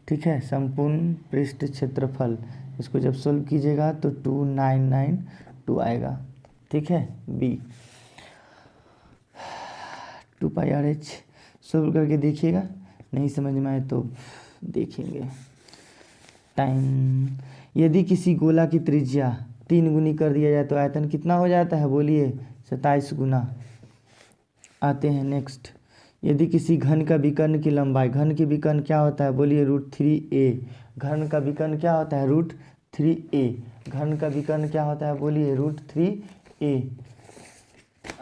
ठीक है। संपूर्ण पृष्ठ क्षेत्रफल, इसको जब सोल्व कीजिएगा तो 2992 आएगा। ठीक है। बी 2 पाई r h सोल्व करके देखिएगा, नहीं समझ में आए तो देखेंगे टाइम। यदि किसी गोला की त्रिज्या 3 गुनी कर दिया जाए तो आयतन कितना हो जाता है बोलिए, 27 गुना। आते हैं नेक्स्ट, यदि किसी घन का विकर्ण की लंबाई, घन की विकर्ण क्या होता है बोलिए, √3a, घन का विकर्ण क्या होता है √3a, घन का विकर्ण क्या होता है बोलिए √3a।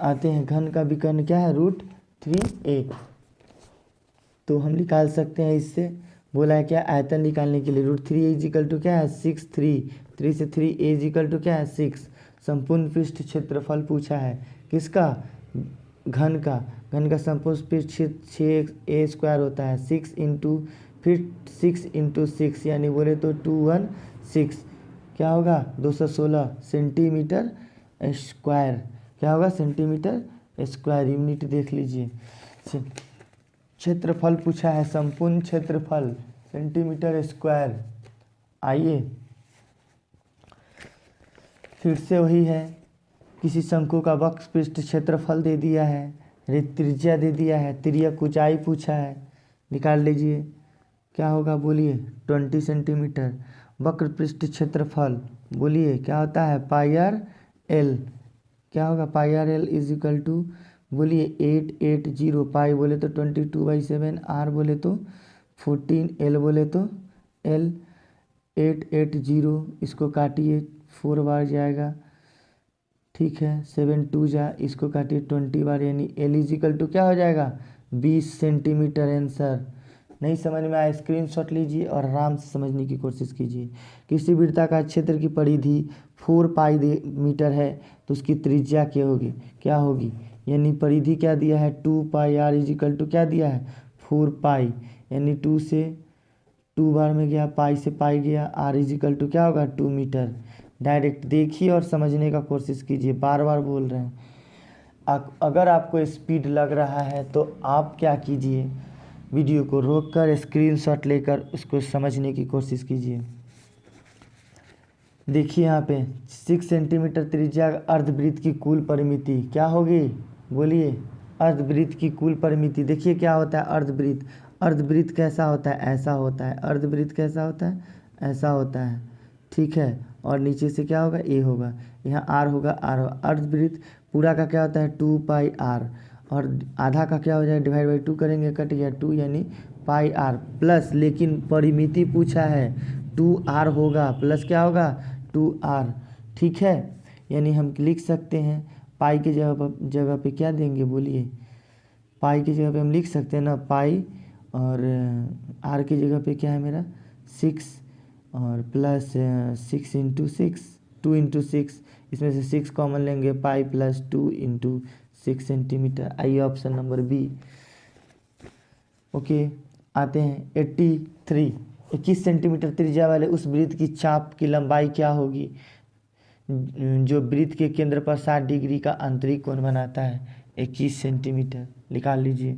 आते हैं, घन का विकर्ण क्या है √3a, तो हम निकाल सकते हैं इससे, बोला है क्या आयतन निकालने के लिए, √3a इजिकल टू क्या है 6, 3 से 3 a इजिकल टू क्या है 6। संपूर्ण पृष्ठ क्षेत्रफल पूछा है किसका, घन का संपूर्ण पृष्ठ 6a स्क्वायर होता है, 6 इंटू 6 यानी बोले तो 216, क्या होगा 216 सेंटीमीटर स्क्वायर, क्या होगा सेंटीमीटर स्क्वायर, यूनिट देख लीजिए। क्षेत्रफल पूछा है, संपूर्ण क्षेत्रफल सेंटीमीटर स्क्वायर। आइए फिर से वही है, किसी शंकु का वक्र पृष्ठ क्षेत्रफल दे दिया है, त्रिज्या दे दिया है, तिर्यक ऊंचाई पूछा है, निकाल लीजिए क्या होगा बोलिए 20 सेंटीमीटर। वक्र पृष्ठ क्षेत्रफल बोलिए क्या होता है पाई r l, क्या होगा pi r l is equal to बोलिए 880, पाई बोले तो 22/7, r बोले तो 14, l बोले तो l 880, इसको काटिए 4 बार जाएगा। ठीक है। 7 2 जा, इसको काटिए 20 बार, यानी l इजिकल टू क्या हो जाएगा 20 सेंटीमीटर। आंसर नहीं समझ में आया स्क्रीनशॉट लीजिए और आराम से समझने की कोशिश कीजिए। किसी वृत्ताकार क्षेत्र की परिधि 4 पाई मीटर है तो उसकी त्रिज्या क्या होगी यानी परिधि क्या दिया है 2 पाई आर इजिकल टू क्या दिया है 4 पाई, यानी 2 से 2 बार में गया, पाई से पाई गया, आर इजिकल टू क्या होगा 2 मीटर। डायरेक्ट देखिए और समझने का कोशिश कीजिए, बार बार बोल रहे हैं। अगर आपको स्पीड लग रहा है तो आप क्या कीजिए, वीडियो को रोककर स्क्रीनशॉट लेकर उसको समझने की कोशिश कीजिए। देखिए यहाँ पे 6 सेंटीमीटर त्रिज्या अर्धवृत्त की कुल परिमिति क्या होगी, बोलिए। अर्धवृत्त की कुल परिमिति देखिए क्या होता है अर्धवृत्त। अर्धवृत्त कैसा होता है, ऐसा होता है। अर्धवृत्त कैसा होता है, ऐसा होता है, ठीक है। और नीचे से क्या होगा, ए होगा, यहाँ आर होगा, आर होगा। अर्धवृत्त पूरा का क्या होता है 2 पाई आर, और आधा का क्या हो जाएगा डिवाइड बाई 2 करेंगे, कट गया 2 यानी पाई आर प्लस, लेकिन परिमिति पूछा है 2 आर होगा प्लस क्या होगा 2 आर, ठीक है। यानी हम लिख सकते हैं पाई के जगह पे क्या देंगे, बोलिए। पाई की जगह पे हम लिख सकते हैं ना पाई, और आर की जगह पे क्या है मेरा 6, और प्लस 6 इंटू 6, 2 इंटू 6, इसमें से 6 कॉमन लेंगे, पाई प्लस 2 इंटू 6 सेंटीमीटर। आइए ऑप्शन नंबर बी। ओके, आते हैं 83। 21 सेंटीमीटर त्रिज्या वाले उस वृत्त की चाप की लंबाई क्या होगी जो वृत्त के केंद्र पर 60 डिग्री का आंतरिक कोण बनाता है। 21 सेंटीमीटर निकाल लीजिए।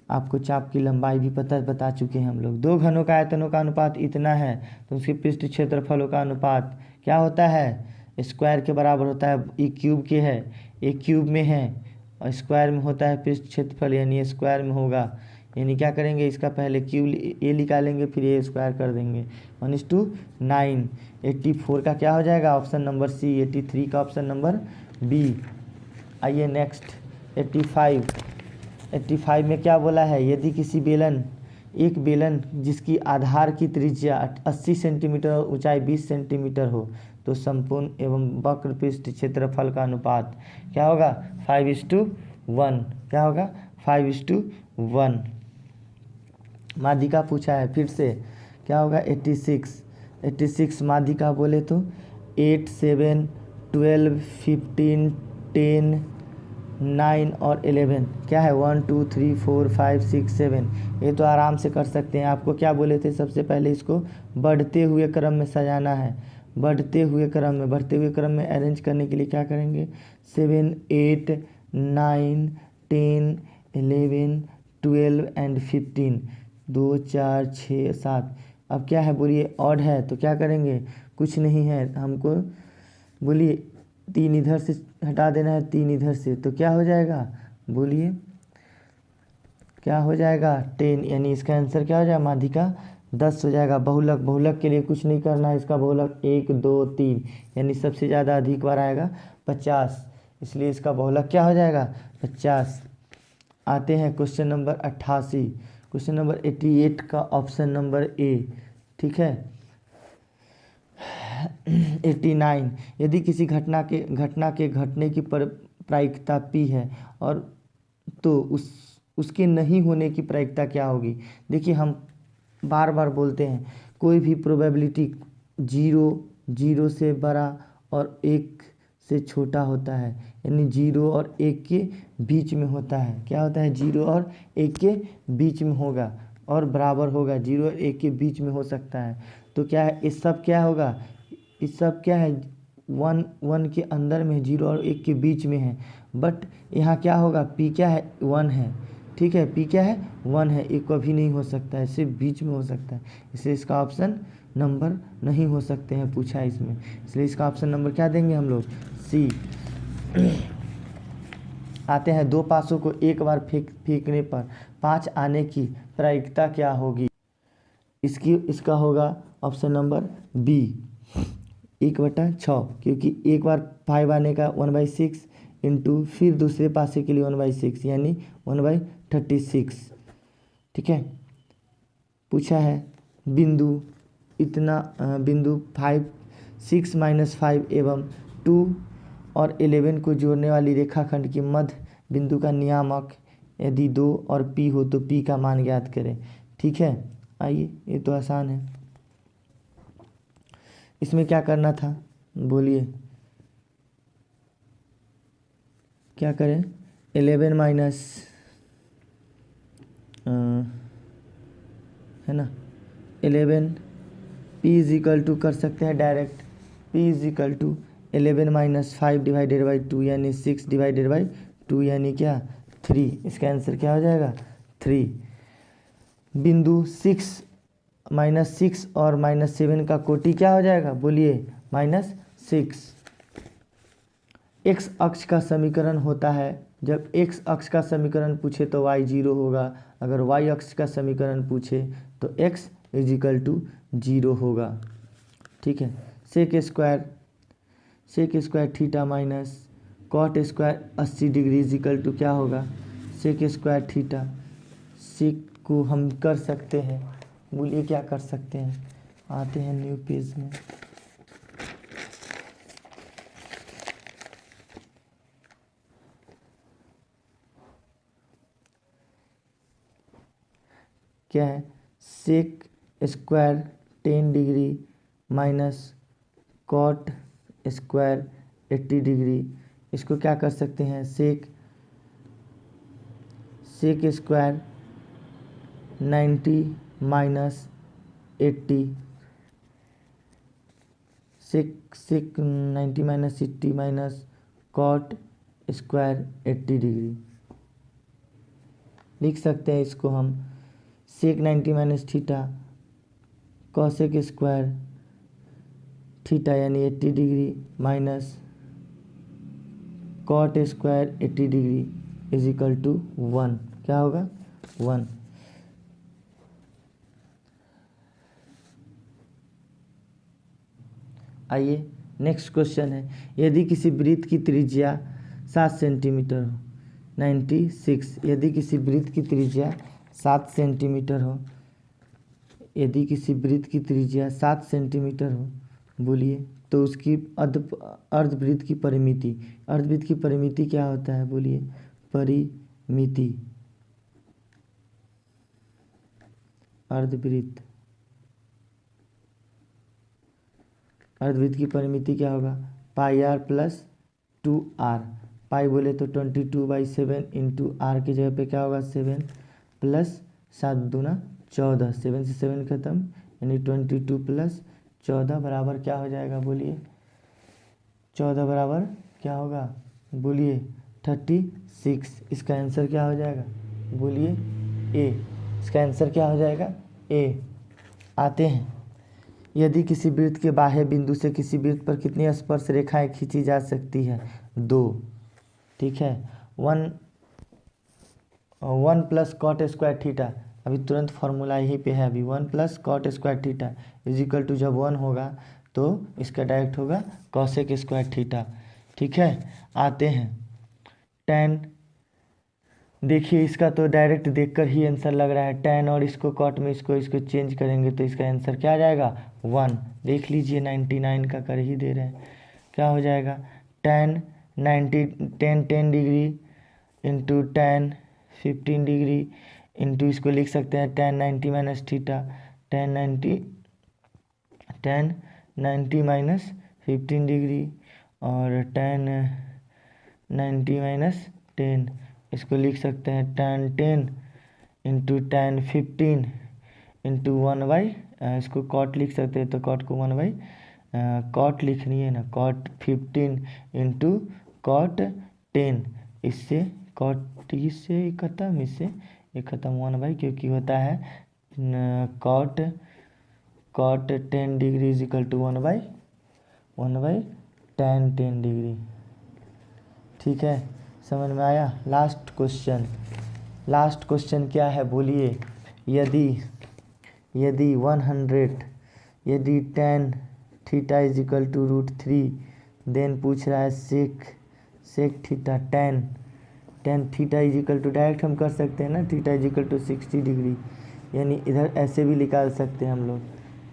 आपको चाप की लंबाई भी बता चुके हैं हम लोग। दो घनों का आयतनों का अनुपात इतना है तो उसके पृष्ठ क्षेत्रफलों का अनुपात क्या होता है, स्क्वायर के बराबर होता है। एक क्यूब के है, एक क्यूब में है, और स्क्वायर में होता है पृष्ठ क्षेत्रफल, यानी स्क्वायर में होगा। यानी क्या करेंगे, इसका पहले क्यूब ए निकालेंगे, फिर ए स्क्वायर कर देंगे, 1:9। 84 का क्या हो जाएगा, ऑप्शन नंबर सी। 83 का ऑप्शन नंबर बी। आइए नेक्स्ट 85। 85 में क्या बोला है, यदि किसी एक बेलन जिसकी आधार की त्रिज्या 80 सेंटीमीटर और ऊंचाई 20 सेंटीमीटर हो तो संपूर्ण एवं वक्र पृष्ठ क्षेत्रफल का अनुपात क्या होगा 5:1। क्या होगा 5:1। माध्यिका पूछा है फिर से, क्या होगा 86 माध्यिका बोले तो 8, 7, 12, 15, 10, 9 और 11 क्या है 1, 2, 3, 4, 5, 6, 7। ये तो आराम से कर सकते हैं। आपको क्या बोले थे, सबसे पहले इसको बढ़ते हुए क्रम में सजाना है। बढ़ते हुए क्रम में अरेंज करने के लिए क्या करेंगे, 7, 8, 9, 10, 11, 12 एंड 15, 2, 4, 6, 7। अब क्या है बोलिए, ऑड है तो क्या करेंगे, कुछ नहीं है हमको, बोलिए 3 इधर से हटा देना है, 3 इधर से, तो क्या हो जाएगा, बोलिए क्या हो जाएगा 10। यानी इसका आंसर क्या हो जाएगा, माध्यिका 10 हो जाएगा। बहुलक के लिए कुछ नहीं करना है, इसका बहुलक 1, 2, 3, यानी सबसे ज़्यादा अधिक बार आएगा 50, इसलिए इसका बहुलक क्या हो जाएगा 50। आते हैं क्वेश्चन नंबर 88। क्वेश्चन नंबर 88 का ऑप्शन नंबर ए, ठीक है। 89, यदि किसी घटना के घटने की प्रायिकता पी है और तो उसके नहीं होने की प्रायिकता क्या होगी। देखिए हम बार बार बोलते हैं कोई भी प्रोबेबिलिटी 0 से बड़ा और 1 से छोटा होता है, यानी 0 और 1 के बीच में होता है। क्या होता है, 0 और 1 के बीच में होगा और बराबर होगा, 0 और 1 के बीच में हो सकता है। तो क्या है, इस सब क्या होगा, इस सब क्या है 1 के अंदर में, 0 और 1 के बीच में है। बट यहाँ क्या होगा, पी क्या है 1 है, ठीक है, पी क्या है 1 है, एक कभी नहीं हो सकता है, सिर्फ बीच में हो सकता है, इसलिए इसका ऑप्शन नंबर नहीं हो सकते हैं पूछा है इसमें, इसलिए इसका ऑप्शन नंबर क्या देंगे हम लोग, सी। आते हैं 2 पासों को एक बार फेंकने पर 5 आने की प्रायिकता क्या होगी। इसका होगा ऑप्शन नंबर बी 1/6, क्योंकि एक बार 5 आने का 1/6 इंटू फिर दूसरे पासे के लिए 1/6 यानी 1/36, ठीक है। पूछा है बिंदु 5, 6 - 5 एवं 2 और 11 को जोड़ने वाली रेखाखंड के मध्य बिंदु का नियामक यदि 2 और पी हो तो पी का मान ज्ञात करें, ठीक है। आइए ये तो आसान है, इसमें क्या करना था, बोलिए क्या करें, 11 माइनस है ना 11 p इज इक्वल टू कर सकते हैं direct p is equal to 11 minus 5 divided by 2 यानी 6 डिवाइडेड बाई 2 यानी क्या 3। इसका आंसर क्या हो जाएगा 3। बिंदु 6 -6 और -7 का कोटि क्या हो जाएगा बोलिए -6। एक्स अक्ष का समीकरण होता है जब एक्स अक्ष का समीकरण पूछे तो y 0 होगा, अगर y अक्ष का समीकरण पूछे तो x इज इक्वल टू 0 होगा। ठीक है। Sec square theta minus cot square 80 degree is equal to क्या होगा सेक स्क्वायर थीटा। सेक को हम कर सकते हैं, बोलिए क्या कर सकते हैं। आते हैं न्यू पेज में। क्या है sec square 10 degree minus cot square 80 degree. इसको क्या कर सकते हैं sec square 90 minus 80 sec 90 minus 80 minus cot square 80 degree लिख सकते हैं। इसको हम sec 90 minus theta cosec square theta यानी 80 degree minus cot square 80 degree is equal to 1। क्या होगा 1। आइए नेक्स्ट क्वेश्चन है, यदि किसी वृत्त की त्रिज्या 7 सेंटीमीटर हो 96। यदि किसी वृत्त की त्रिज्या 7 सेंटीमीटर हो, यदि किसी वृत्त की त्रिज्या 7 सेंटीमीटर हो बोलिए तो उसकी अर्धवृत्त की परिमिति, अर्धवृत्त की परिमिति क्या होता है बोलिए परिमिति। अर्धवृत्त की परिमिति क्या होगा पाई आर प्लस 2r। पाई बोले तो 22/7 इंटू आर की जगह पे क्या होगा 7 प्लस 7 दूना 14, 7 से 7 खत्म यानी 22 प्लस 14 बराबर क्या हो जाएगा बोलिए 14 बराबर क्या होगा बोलिए 36। इसका आंसर क्या हो जाएगा बोलिए ए। इसका आंसर क्या हो जाएगा ए। आते हैं, यदि किसी वृत्त के बाह्य बिंदु से किसी वृत्त पर कितनी स्पर्श रेखाएं खींची जा सकती है 2। ठीक है। 1 प्लस कॉट स्क्वायर थीटा, अभी तुरंत फॉर्मूला यहीं पे है अभी 1 plus cot square theta is equal to जब 1 होगा तो इसका डायरेक्ट होगा कॉसेक स्क्वायर थीटा। ठीक है। आते हैं tan, देखिए इसका तो डायरेक्ट देखकर ही आंसर लग रहा है। tan और इसको कॉट में इसको चेंज करेंगे तो इसका आंसर क्या आ जाएगा 1। देख लीजिए 99 का कर ही दे रहे हैं। क्या हो जाएगा tan 10 degree into tan 15 degree into इसको लिख सकते हैं tan 90 minus theta tan 90 minus 15 degree और tan 90 माइनस 10 इसको लिख सकते हैं tan 10 इंटू tan 15 इंटू 1/, इसको कॉट लिख सकते हैं तो कॉट को 1/, कॉट लिखनी है ना कॉट 15 इंटू कॉट 10। इससे कॉट इससे खत्म, इससे ये खत्म 1/, क्योंकि होता है cot 10 degree is equal to 1/, tan 10 degree. ठीक है, समझ में आया। लास्ट क्वेश्चन क्या है बोलिए, यदि 100 यदि tan theta is equal to √3 then पूछ रहा है sec theta tan theta is equal to, direct हम कर सकते हैं ना theta is equal to 60 degree, यानी इधर ऐसे भी निकाल सकते हैं हम लोग।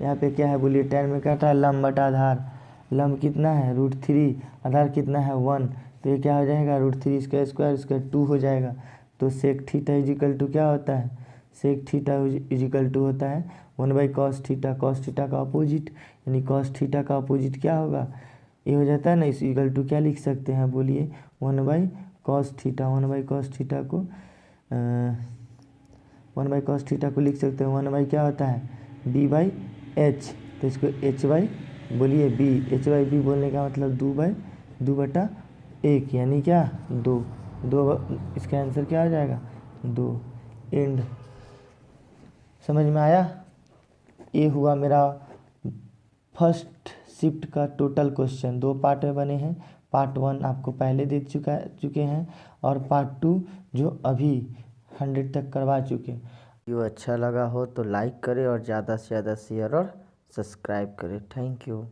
यहाँ पे क्या है बोलिए tan में क्या था लंब बटा आधार, लंब कितना है √3, आधार कितना है 1, तो ये क्या हो जाएगा √3 इसका स्क्वायर इसका 2 हो जाएगा। तो sec theta is equal to क्या होता है sec theta is equal to होता है 1/cos थीटा, cos थीटा का अपोजिट, यानी cos थीटा का अपोजिट क्या होगा ये हो जाता है ना, इस इक्वल टू क्या लिख सकते हैं बोलिए 1/cos cos theta, 1/cos theta को 1/cos थीटा को लिख सकते हैं 1 क्या होता है b/h, तो इसको h/ बोलिए b, h/b बोलने का मतलब 2/1 यानी क्या 2, इसका आंसर क्या आ जाएगा 2। एंड समझ में आया। ये हुआ मेरा फर्स्ट शिफ्ट का टोटल क्वेश्चन, 2 पार्ट में बने हैं। पार्ट 1 आपको पहले दे चुके हैं और पार्ट 2 जो अभी 100 तक करवा चुके। वीडियो अच्छा लगा हो तो लाइक करें और ज़्यादा से ज़्यादा शेयर और सब्सक्राइब करें। Thank you.